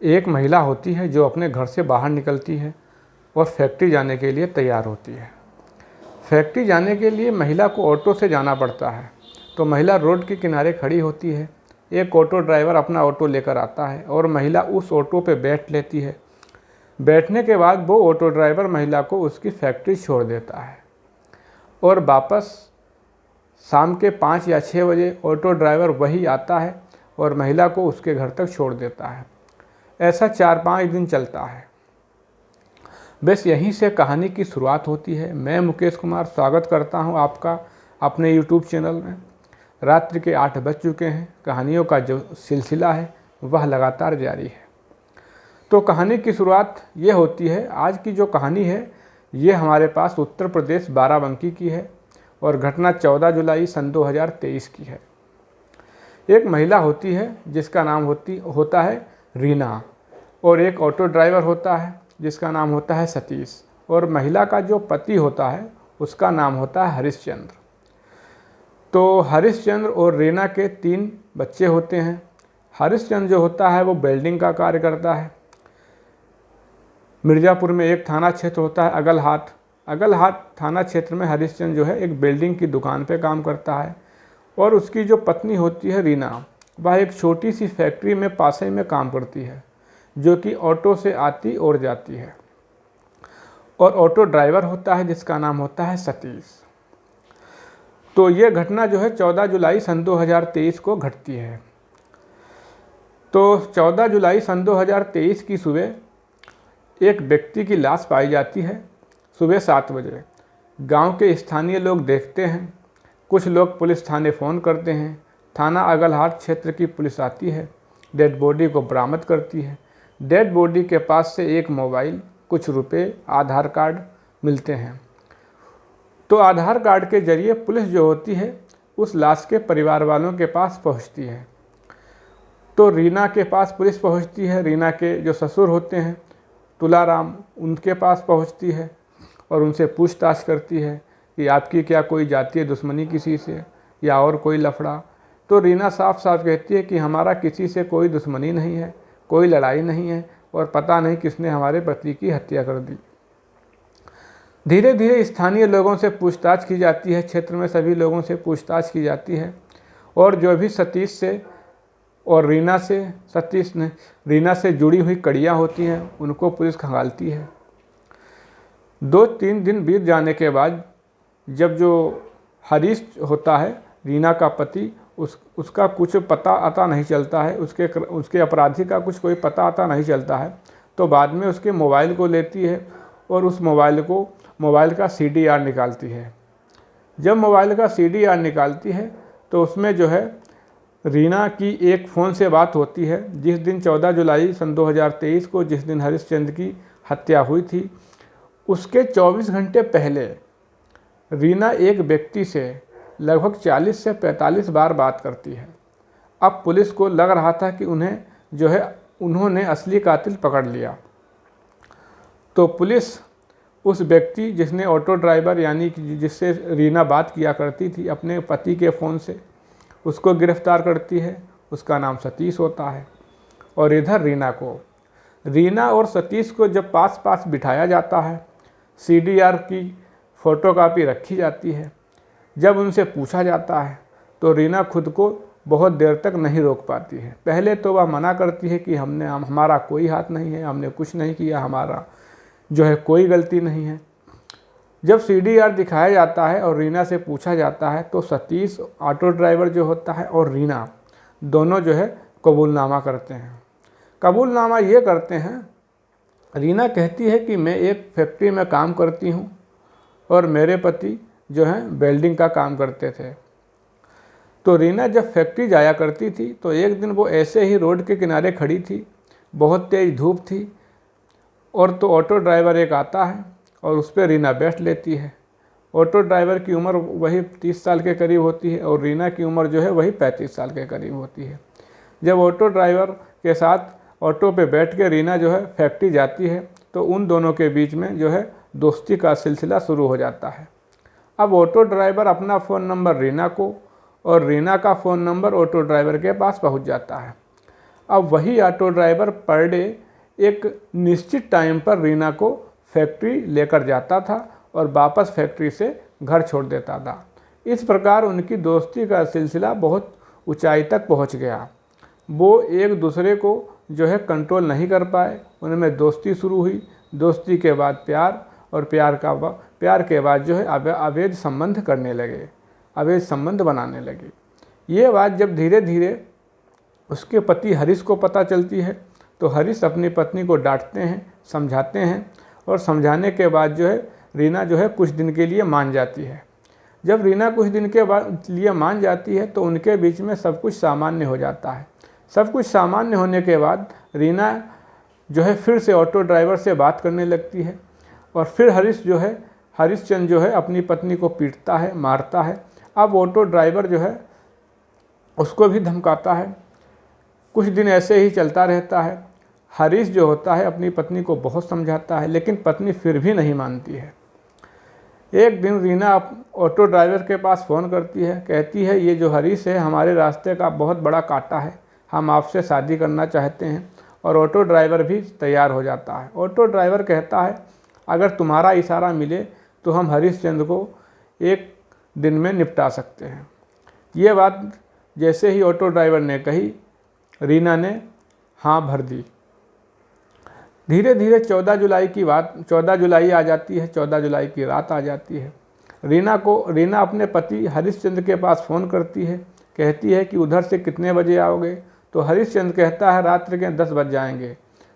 एक महिला होती है जो अपने घर से बाहर निकलती है और फैक्ट्री जाने के लिए तैयार होती है। फैक्ट्री जाने के लिए महिला को ऑटो से जाना पड़ता है, तो महिला रोड के किनारे खड़ी होती है। एक ऑटो ड्राइवर अपना ऑटो लेकर आता है और महिला उस ऑटो पे बैठ लेती है। बैठने के बाद वो ऑटो ड्राइवर महिला को उसकी फैक्ट्री छोड़ देता है और वापस शाम के 5 या 6 बजे ऑटो ड्राइवर वही आता है और महिला को उसके घर तक छोड़ देता है। ऐसा 4-5 दिन चलता है। बस यहीं से कहानी की शुरुआत होती है। मैं मुकेश कुमार स्वागत करता हूं आपका अपने YouTube चैनल में। रात्रि के 8 बज चुके हैं। कहानियों का जो सिलसिला है वह लगातार जारी है। तो कहानी की शुरुआत ये होती है। आज की जो कहानी है ये हमारे पास उत्तर प्रदेश बाराबंकी की है और घटना 14 जुलाई सन 2023 की है। एक महिला होती है जिसका नाम होता है रीना और एक ऑटो ड्राइवर होता है जिसका नाम होता है सतीश और महिला का जो पति होता है उसका नाम होता है हरिश्चंद्र। तो हरिश्चंद्र और रीना के 3 बच्चे होते हैं। हरिश्चंद्र जो होता है वो वेल्डिंग का कार्य करता है। मिर्ज़ापुर में एक थाना क्षेत्र होता है अगलहाट थाना क्षेत्र में हरिश्चंद्र जो है एक वेल्डिंग की दुकान पे काम करता है और उसकी जो पत्नी होती है रीना, वह एक छोटी सी फैक्ट्री में पासे में काम करती है जो कि ऑटो से आती और जाती है। और ऑटो ड्राइवर होता है जिसका नाम होता है सतीश। तो ये घटना जो है 14 जुलाई सन 2023 को घटती है। तो 14 जुलाई सन 2023 की सुबह एक व्यक्ति की लाश पाई जाती है सुबह 7 बजे। गांव के स्थानीय लोग देखते हैं। कुछ लोग पुलिस थाने फ़ोन करते हैं। थाना अगलहाट क्षेत्र की पुलिस आती है, डेड बॉडी को बरामद करती है। डेड बॉडी के पास से एक मोबाइल, कुछ रुपए, आधार कार्ड मिलते हैं। तो आधार कार्ड के जरिए पुलिस जो होती है उस लाश के परिवार वालों के पास पहुंचती है। तो रीना के पास पुलिस पहुंचती है। रीना के जो ससुर होते हैं तुलाराम, उनके पास पहुंचती है और उनसे पूछताछ करती है कि आपकी क्या कोई जातीय दुश्मनी किसी से या और कोई लफड़ा। तो रीना साफ साफ कहती है कि हमारा किसी से कोई दुश्मनी नहीं है, कोई लड़ाई नहीं है और पता नहीं किसने हमारे पति की हत्या कर दी। धीरे धीरे स्थानीय लोगों से पूछताछ की जाती है। क्षेत्र में सभी लोगों से पूछताछ की जाती है और जो भी सतीश से और रीना से जुड़ी हुई कड़ियाँ होती हैं उनको पुलिस खंगालती है। 2-3 दिन बीत जाने के बाद जब जो हरीश होता है रीना का पति, उसका कुछ पता आता नहीं चलता है, उसके अपराधी का कोई पता आता नहीं चलता है। तो बाद में उसके मोबाइल को लेती है और उस मोबाइल का CDR निकालती है। जब मोबाइल का CDR निकालती है तो उसमें जो है रीना की एक फ़ोन से बात होती है। जिस दिन 14 जुलाई सन 2023 को जिस दिन हरिश्चंद्र की हत्या हुई थी उसके 24 घंटे पहले रीना एक व्यक्ति से लगभग 40 से 45 बार बात करती है। अब पुलिस को लग रहा था कि उन्होंने असली कातिल पकड़ लिया। तो पुलिस उस व्यक्ति जिसने ऑटो ड्राइवर यानी कि जिससे रीना बात किया करती थी अपने पति के फ़ोन से, उसको गिरफ्तार करती है। उसका नाम सतीश होता है। और इधर रीना और सतीश को जब पास पास बिठाया जाता है, CDR की फ़ोटोकॉपी रखी जाती है। जब उनसे पूछा जाता है तो रीना खुद को बहुत देर तक नहीं रोक पाती है। पहले तो वह मना करती है कि हमारा कोई हाथ नहीं है, हमने कुछ नहीं किया, हमारा जो है कोई गलती नहीं है। जब CDR दिखाया जाता है और रीना से पूछा जाता है तो सतीश ऑटो ड्राइवर जो होता है और रीना दोनों जो है कबूलनामा करते हैं। कबूलनामा ये करते हैं, रीना कहती है कि मैं एक फैक्ट्री में काम करती हूँ और मेरे पति जो हैं वेल्डिंग का काम करते थे। तो रीना जब फैक्ट्री जाया करती थी तो एक दिन वो ऐसे ही रोड के किनारे खड़ी थी, बहुत तेज़ धूप थी और तो ऑटो ड्राइवर एक आता है और उस पर रीना बैठ लेती है। ऑटो ड्राइवर की उम्र वही 30 साल के करीब होती है और रीना की उम्र जो है वही 35 साल के करीब होती है। जब ऑटो ड्राइवर के साथ ऑटो पे बैठ के रीना जो है फैक्ट्री जाती है तो उन दोनों के बीच में जो है दोस्ती का सिलसिला शुरू हो जाता है। अब ऑटो ड्राइवर अपना फ़ोन नंबर रीना को और रीना का फ़ोन नंबर ऑटो ड्राइवर के पास पहुंच जाता है। अब वही ऑटो ड्राइवर पर डे एक निश्चित टाइम पर रीना को फैक्ट्री लेकर जाता था और वापस फैक्ट्री से घर छोड़ देता था। इस प्रकार उनकी दोस्ती का सिलसिला बहुत ऊंचाई तक पहुंच गया। वो एक दूसरे को जो है कंट्रोल नहीं कर पाए, उनमें दोस्ती शुरू हुई, दोस्ती के बाद प्यार, और प्यार के बाद जो है अवैध संबंध करने लगे, अवैध संबंध बनाने लगे। ये बात जब धीरे धीरे उसके पति हरीश को पता चलती है तो हरीश अपनी पत्नी को डांटते हैं, समझाते हैं, और समझाने के बाद जो है रीना जो है कुछ दिन के लिए मान जाती है। जब रीना कुछ दिन के बाद लिए मान जाती है तो उनके बीच में सब कुछ सामान्य हो जाता है। सब कुछ सामान्य होने के बाद रीना जो है फिर से ऑटो ड्राइवर से बात करने लगती है, और फिर हरीशचंद्र जो है अपनी पत्नी को पीटता है, मारता है। अब ऑटो ड्राइवर जो है उसको भी धमकाता है। कुछ दिन ऐसे ही चलता रहता है। हरीश जो होता है अपनी पत्नी को बहुत समझाता है, लेकिन पत्नी फिर भी नहीं मानती है। एक दिन रीना ऑटो ड्राइवर के पास फ़ोन करती है, कहती है ये जो हरीश है हमारे रास्ते का बहुत बड़ा कांटा है, हम आपसे शादी करना चाहते हैं। और ऑटो ड्राइवर भी तैयार हो जाता है। ऑटो ड्राइवर कहता है अगर तुम्हारा इशारा मिले तो हम हरीशचंद्र को एक दिन में निपटा सकते हैं। ये बात जैसे ही ऑटो ड्राइवर ने कही, रीना ने हाँ भर दी। धीरे धीरे 14 जुलाई आ जाती है। 14 जुलाई की रात आ जाती है। रीना अपने पति हरीशचंद्र के पास फ़ोन करती है, कहती है कि उधर से कितने बजे आओगे? तो हरीशचंद्र कहता है रात्रि के 10 बज जाएंगे।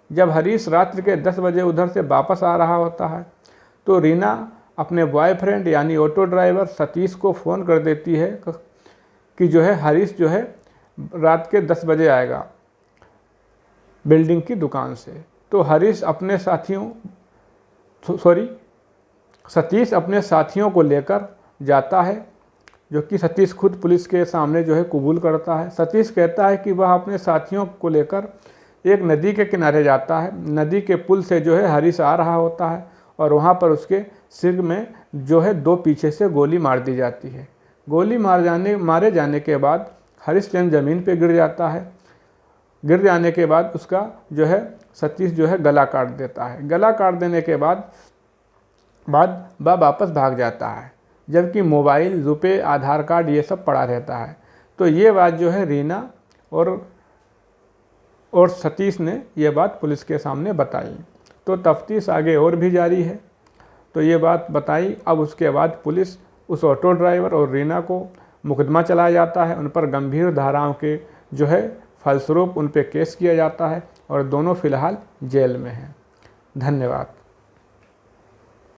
जब हरीश रात्रि के 10 बजे उधर से वापस आ रहा होता है तो रीना अपने बॉयफ्रेंड यानी ऑटो ड्राइवर सतीश को फ़ोन कर देती है कि जो है हरीश जो है रात के 10 बजे आएगा बिल्डिंग की दुकान से। तो सतीश अपने साथियों को लेकर जाता है, जो कि सतीश खुद पुलिस के सामने जो है कबूल करता है। सतीश कहता है कि वह अपने साथियों को लेकर एक नदी के किनारे जाता है। नदी के पुल से जो है हरीश आ रहा होता है और वहाँ पर उसके सिर में जो है 2 पीछे से गोली मार दी जाती है। गोली मारे जाने के बाद हरीशचंद्र ज़मीन पे गिर जाता है। गिर जाने के बाद उसका जो है सतीश जो है गला काट देता है। गला काट देने के बाद वह वापस भाग जाता है, जबकि मोबाइल, रुपये, आधार कार्ड ये सब पड़ा रहता है। तो ये बात जो है रीना और सतीश ने ये बात पुलिस के सामने बताई। तो तफ्तीश आगे और भी जारी है। तो ये बात बताई। अब उसके बाद पुलिस उस ऑटो ड्राइवर और रीना को मुकदमा चलाया जाता है। उन पर गंभीर धाराओं के जो है फलस्वरूप उन पर केस किया जाता है और दोनों फ़िलहाल जेल में हैं। धन्यवाद।